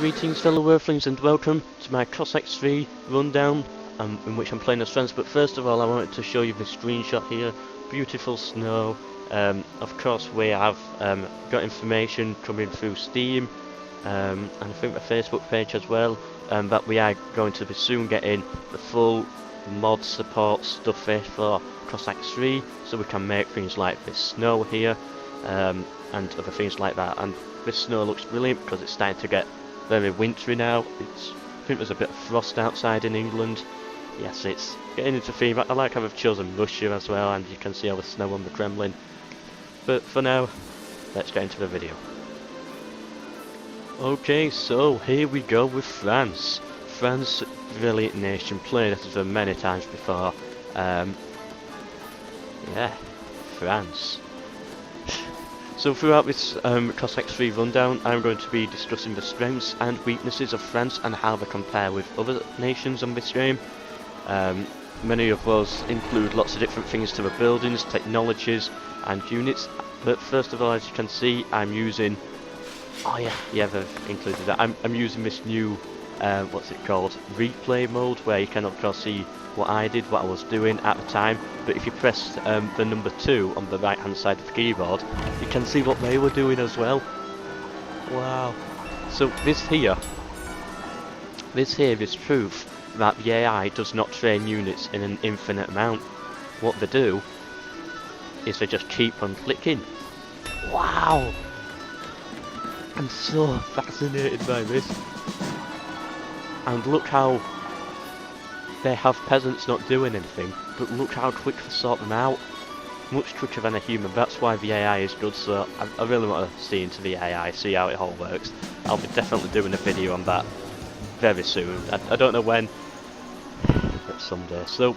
Greetings fellow earthlings and welcome to my Cossacks 3 rundown in which I'm playing as friends. But first of all I wanted to show you this screenshot here. Beautiful snow. Of course we have got information coming through Steam and I think the Facebook page as well, that we are going to be soon getting the full mod support stuff here for Cossacks 3, so we can make things like this snow here and other things like that. And this snow looks brilliant because it's starting to get very wintry now. I think there's a bit of frost outside in England. Yes, it's getting into theme. I like how I've chosen Russia as well, and you can see all the snow on the Kremlin. But for now, let's get into the video. Okay, so here we go with France. France, brilliant nation, played as them many times before. Yeah, France. So throughout this Cossacks 3 rundown, I'm going to be discussing the strengths and weaknesses of France and how they compare with other nations on this game. Many of those include lots of different things to the buildings, technologies and units. But first of all, as you can see, I'm using... Oh yeah, they've included that. I'm using this new, what's it called, replay mode, where you can of course see what I did, what I was doing at the time. But if you press the number 2 on the right hand side of the keyboard, you can see what they were doing as well. Wow. So this here is proof that the AI does not train units in an infinite amount. What they do is they just keep on clicking. Wow! I'm so fascinated by this. And look how they have peasants not doing anything, but look how quick they sort them out. Much quicker than a human. That's why the AI is good, so I really want to see into the AI, see how it all works. I'll be definitely doing a video on that very soon. I don't know when, but someday. So,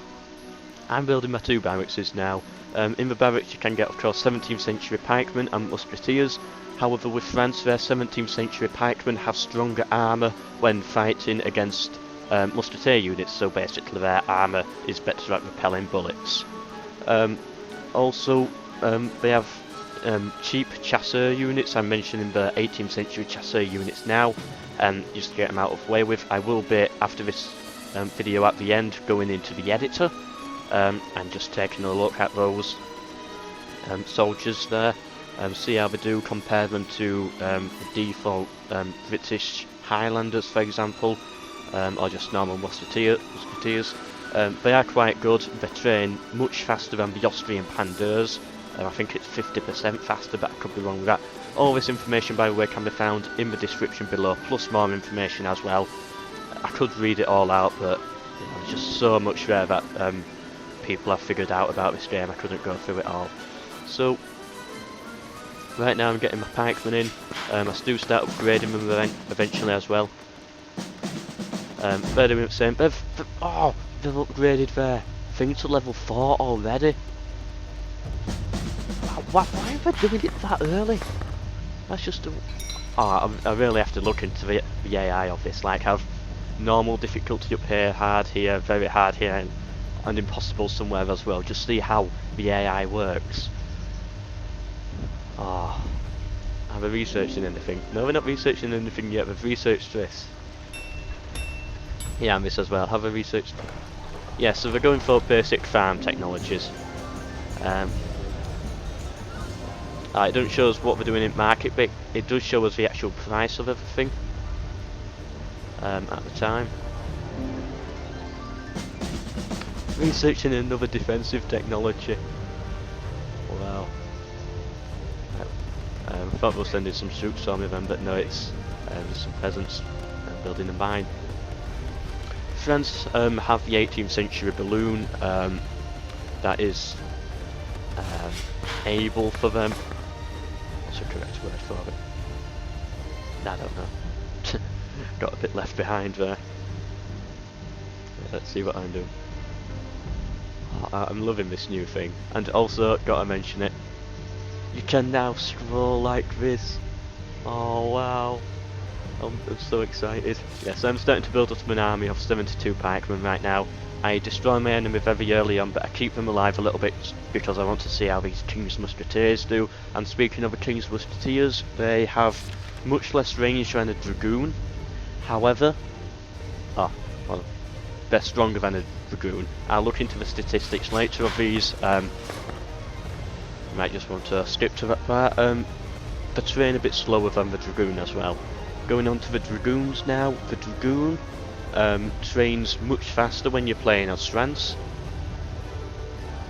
I'm building my 2 barracks now. In the barracks you can get of course 17th century pikemen and musketeers. However, with France, their 17th century pikemen have stronger armour when fighting against musketeer units, so basically their armour is better at repelling bullets. Also, they have cheap chasseur units. I'm mentioning the 18th century chasseur units now, just to get them out of the way with. I will be, after this video at the end, going into the editor and just taking a look at those soldiers there. See how they do, compare them to the default British Highlanders, for example, or just normal Musketeers. They are quite good. They train much faster than the Austrian Pandurs. I think it's 50% faster, but I could be wrong with that. All this information, by the way, can be found in the description below, plus more information as well. I could read it all out, but you know, there's just so much there that people have figured out about this game. I couldn't go through it all. So right now I'm getting my pikemen in. I do start upgrading them eventually as well. They're doing the same. They've upgraded their thing to level 4 already. Why are they doing it that early? That's just I really have to look into the AI of this. Like, have normal difficulty up here, hard here, very hard here, and impossible somewhere as well. Just see how the AI works. Are they researching anything? No, they're not researching anything yet. They've researched this. Yeah, and this as well. Have they researched? Yeah, so they're going for basic farm technologies. It doesn't show us what they're doing in market, but it does show us the actual price of everything at the time. Researching another defensive technology. Wow. I thought we were sending some troops on me then, but no, it's some peasants building a mine. France have the 18th century balloon that is able for them. What's the correct word for it? I don't know. Got a bit left behind there. Let's see what I'm doing. I'm loving this new thing, and also gotta mention it. You can now scroll like this. Oh wow. I'm so excited. Yes, I'm starting to build up an army of 72 pikemen right now. I destroy my enemy very early on, but I keep them alive a little bit because I want to see how these King's Musketeers do. And speaking of the King's Musketeers, they have much less range than a dragoon. However, oh, well, they're stronger than a dragoon. I'll look into the statistics later of these. You might just want to skip to that part. They train a bit slower than the dragoon as well. Going on to the dragoons now. The dragoon trains much faster when you're playing as Strance.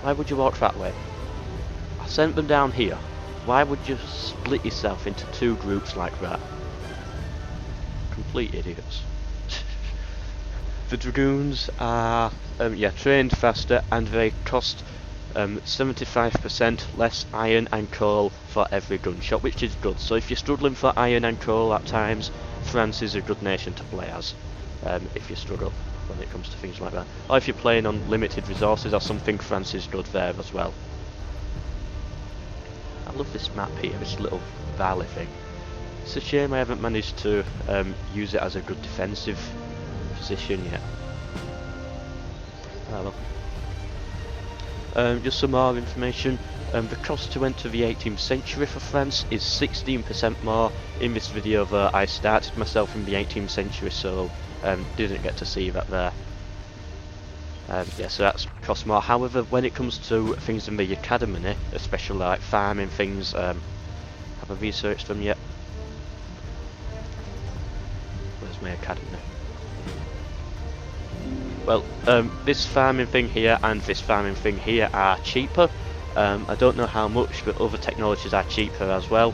Why would you walk that way? I sent them down here. Why would you split yourself into two groups like that? Complete idiots. The dragoons are trained faster, and they cost 75% less iron and coal for every gunshot, which is good. So if you're struggling for iron and coal at times, France is a good nation to play as. If you struggle when it comes to things like that, or if you're playing on limited resources or something, France is good there as well. I love this map here, this little valley thing. It's a shame I haven't managed to use it as a good defensive position yet. Oh well. Just some more information. The cost to enter the 18th century for France is 16% more. In this video though, I started myself in the 18th century, so didn't get to see that there. Yeah, so that's cost more. However, when it comes to things in the academy, especially like farming things, have I researched them yet? Where's my academy? Well, this farming thing here and this farming thing here are cheaper. I don't know how much, but other technologies are cheaper as well.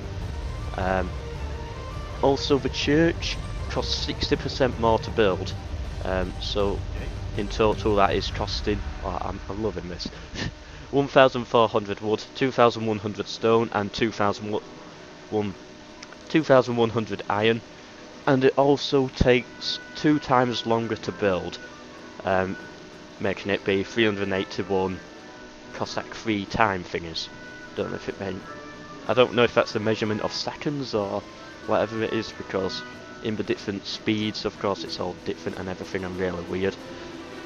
Also, the church costs 60% more to build. So in total that is costing, oh, I'm loving this, 1,400 wood, 2,100 stone and 2,100 iron, and it also takes 2 times longer to build, making it be 381 Cossack free time thingies. Don't know if it meant, I don't know if that's the measurement of seconds or whatever it is, because in the different speeds of course it's all different and everything, and really weird.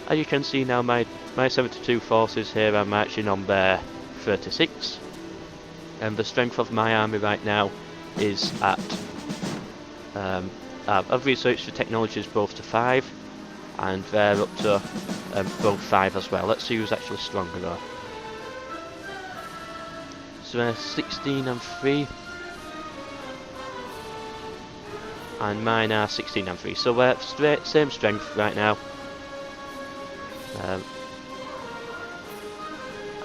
As you can see now, my 72 forces here are marching on their 36, and the strength of my army right now is at I've researched the technologies both to 5, and they're up to both 5 as well. Let's see who's actually stronger though. So they're 16 and 3, and mine are 16 and 3, so we're same strength right now. I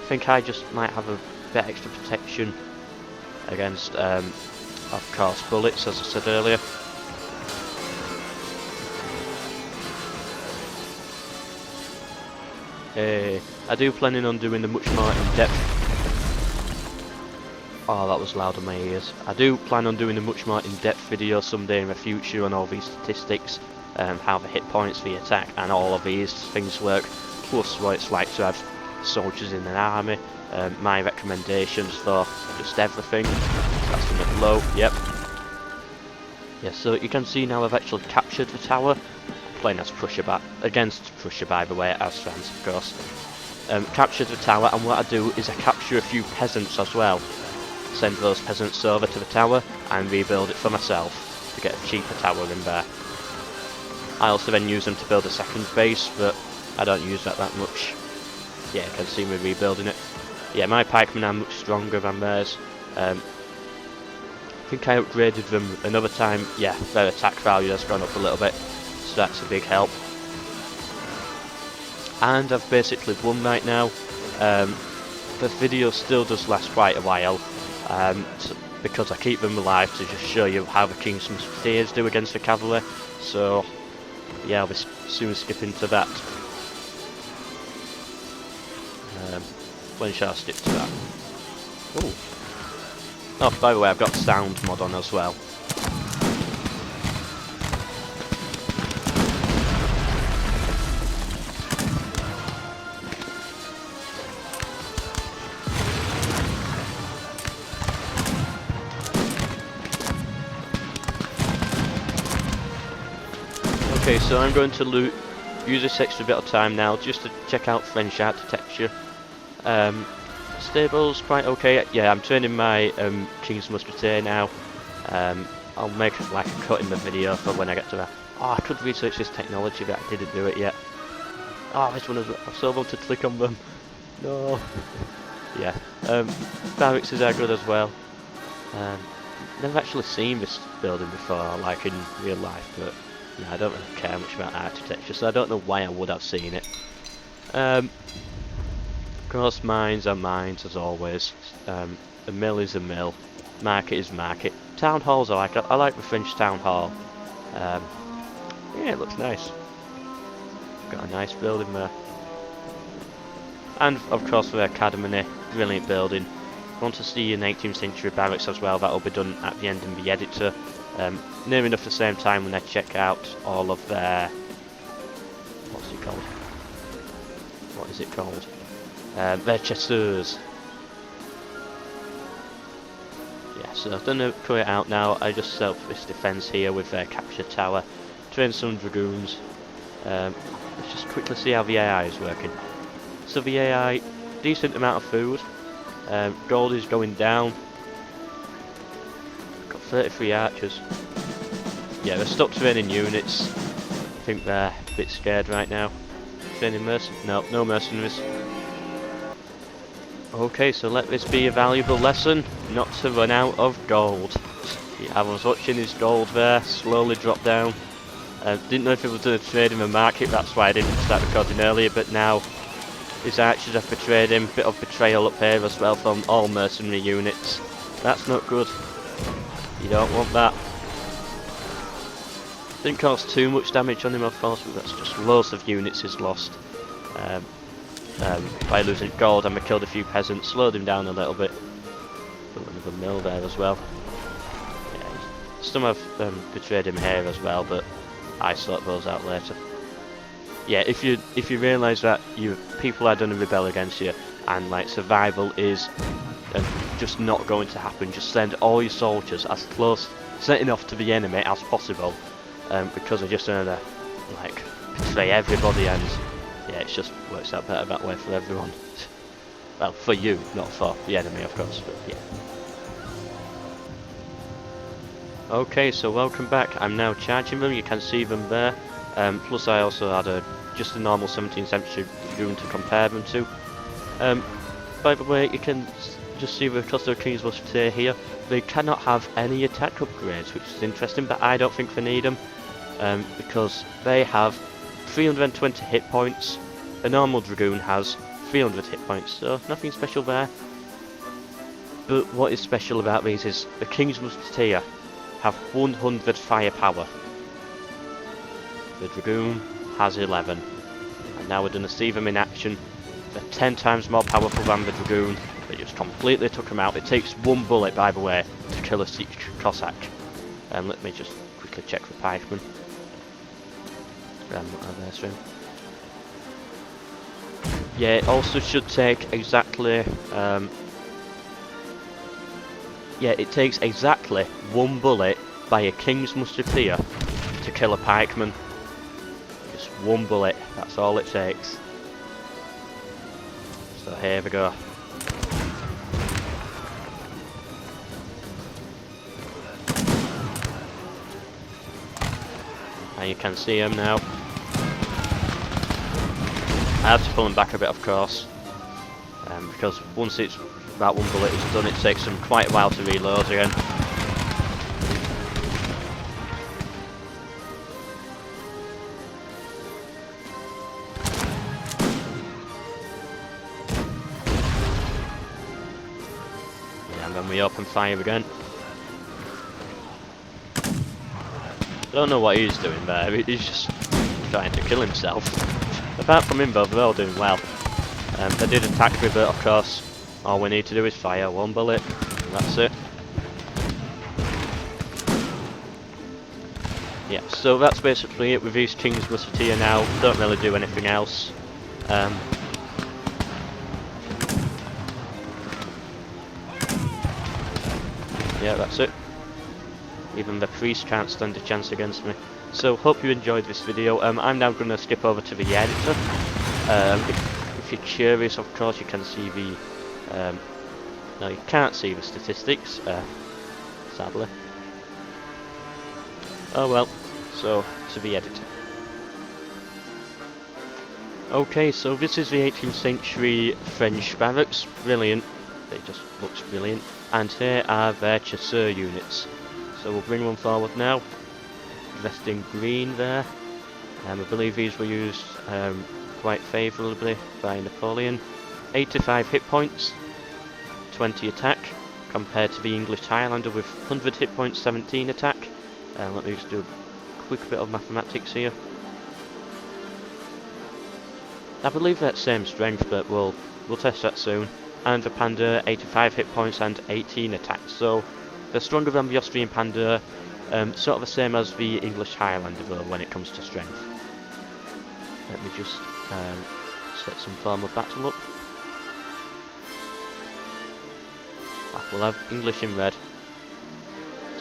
think I just might have a bit extra protection against, of course, bullets, as I said earlier. I do planning on doing the much more in-depth. Oh, that was loud in my ears. I do plan on doing a much more in-depth video someday in the future on all these statistics, how the hit points, the attack, and all of these things work, plus what it's like to have soldiers in an army, my recommendations for just everything. That's the bit low, yep. Yeah, so you can see now I've actually captured the tower, playing as Prussia against Prussia by the way, as France of course. Captured the tower, and what I do is I capture a few peasants as well. Send those peasants over to the tower and rebuild it for myself to get a cheaper tower in there. I also then use them to build a second base, but I don't use that much. Yeah, you can see me rebuilding it. Yeah, my pikemen are much stronger than theirs. I think I upgraded them another time. Yeah, their attack value has gone up a little bit, so that's a big help. And I've basically won right now. The video still does last quite a while, because I keep them alive to just show you how the King's Musketeers do against the cavalry. So yeah, I'll be soon skipping to that. When shall I skip to that? Ooh. Oh, by the way, I've got sound mod on as well. Okay, so I'm going to use this extra bit of time now just to check out French architecture. Stables quite okay. Yeah, I'm training my King's Musketeer now. I'll make like a cut in the video for when I get to that. Oh, I could research this technology, but I didn't do it yet. Oh, this one is... I so want to click on them. No. Yeah. Barracks are good as well. Never actually seen this building before, like in real life, but yeah, I don't really care much about architecture, so I don't know why I would have seen it. Of course, mines are mines as always. A mill is a mill. Market is market. Town halls I like the French town hall. Yeah, it looks nice. Got a nice building there. And of course the academy, brilliant building. Want to see an 18th century barracks as well, that'll be done at the end in the editor. Near enough the same time when I check out all of their... what's it called? What is it called? Their Chasseurs. Yeah, so I've done a clear out now. I just set up this defence here with their capture tower. Train some dragoons. Let's just quickly see how the AI is working. So the AI, decent amount of food. Gold is going down. Got 33 archers. Yeah, they're stuck training units. I think they're a bit scared right now. Training mercenaries? No, no mercenaries. Okay, so let this be a valuable lesson, not to run out of gold. Yeah, I was watching his gold there slowly drop down. Didn't know if it was going to trade in the market, that's why I didn't start recording earlier, but now his archers have betrayed him. Bit of betrayal up here as well from all mercenary units. That's not good. You don't want that. Didn't cause too much damage on him of course, but that's just loads of units he's lost. By losing gold, and I killed a few peasants, slowed him down a little bit. Built another mill there as well. Yeah, some have betrayed him here as well, but I sort those out later. Yeah, if you realise that people are going to rebel against you, and like survival is just not going to happen, just send all your soldiers as close, setting off to the enemy as possible, because they're just going to like betray everybody, and yeah, it just works out better that way for everyone. Well, for you, not for the enemy, of course, but yeah. Okay, so welcome back. I'm now charging them. You can see them there. Plus, I also had just a normal 17th century dragoon to compare them to. By the way, you can just see the cluster of King's Musketeers here. They cannot have any attack upgrades, which is interesting, but I don't think they need them, because they have 320 hit points. A normal dragoon has 300 hit points, so nothing special there. But what is special about these is the King's Musketeers have 100 firepower. The dragoon has 11. And now we're going to see them in action. They're 10 times more powerful than the dragoon. They just completely took them out. It takes one bullet, by the way, to kill a Cossack. Let me just quickly check for Pikemen. Yeah, it also should take exactly... yeah, it takes exactly one bullet by a King's Musketeer to kill a Pikeman. Just one bullet, that's all it takes. So here we go. And you can see him now. I have to pull him back a bit, of course, because once it's that one bullet is done, it takes them quite a while to reload again. Yeah, and then we open fire again. I don't know what he's doing there, he's just trying to kill himself. Apart from him though, they're all doing well. They did attack with it, of course. All we need to do is fire one bullet, and that's it. Yeah, so that's basically it with these King's Musketeers now. Don't really do anything else. Yeah, that's it. Even the priest can't stand a chance against me. So, hope you enjoyed this video. I'm now going to skip over to the editor. If you're curious, of course, you can see the... no, you can't see the statistics, sadly. Oh well. So, to the editor. Okay, so this is the 18th century French barracks. Brilliant. It just looks brilliant. And here are their Chasseurs units. So we'll bring one forward now. Dressed in green there. I believe these were used quite favourably by Napoleon. 85 hit points, 20 attack, compared to the English Highlander with 100 hit points, 17 attack. Let me just do a quick bit of mathematics here. I believe that's same strength, but we'll test that soon. And the Pandur, 85 hit points and 18 attack. So they're stronger than the Austrian Pandur, sort of the same as the English Highlander though when it comes to strength. Let me just set some form of battle up. We'll have English in red,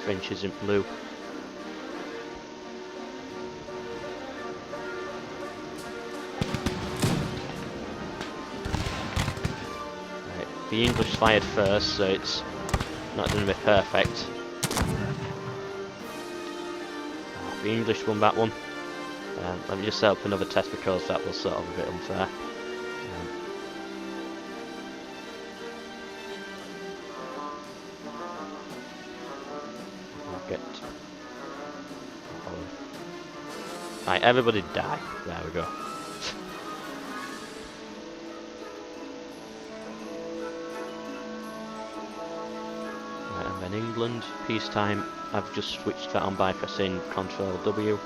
French is in blue. Right, the English fired first, so it's not going to be perfect. The English won that one. Let me just set up another test because that was sort of a bit unfair. Right, everybody die. There we go. Right, and then England, peacetime. I've just switched that on by pressing Control W.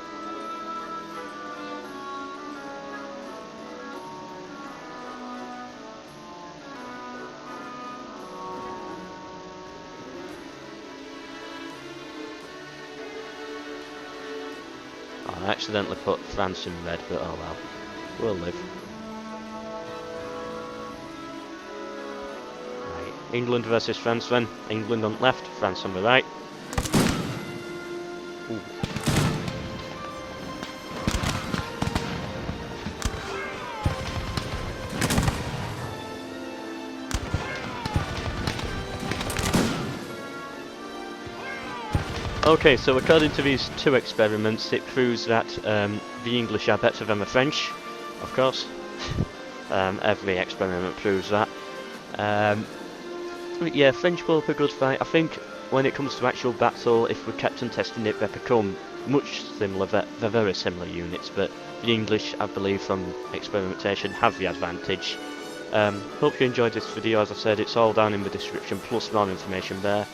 I accidentally put France in red, but oh well, we'll live. Right, England versus France then. England on the left, France on the right. Ooh. Okay, so according to these two experiments, it proves that the English are better than the French, of course. Every experiment proves that. Yeah, French will be a good fight. I think when it comes to actual battle, if we kept on testing it, they become much similar. They're very similar units, but the English, I believe, from experimentation, have the advantage. Hope you enjoyed this video. As I said, it's all down in the description, plus more information there.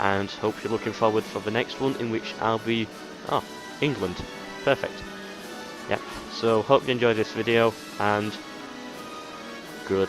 And hope you're looking forward for the next one, in which I'll be... Oh, England. Perfect. Yep. So, hope you enjoyed this video, and... good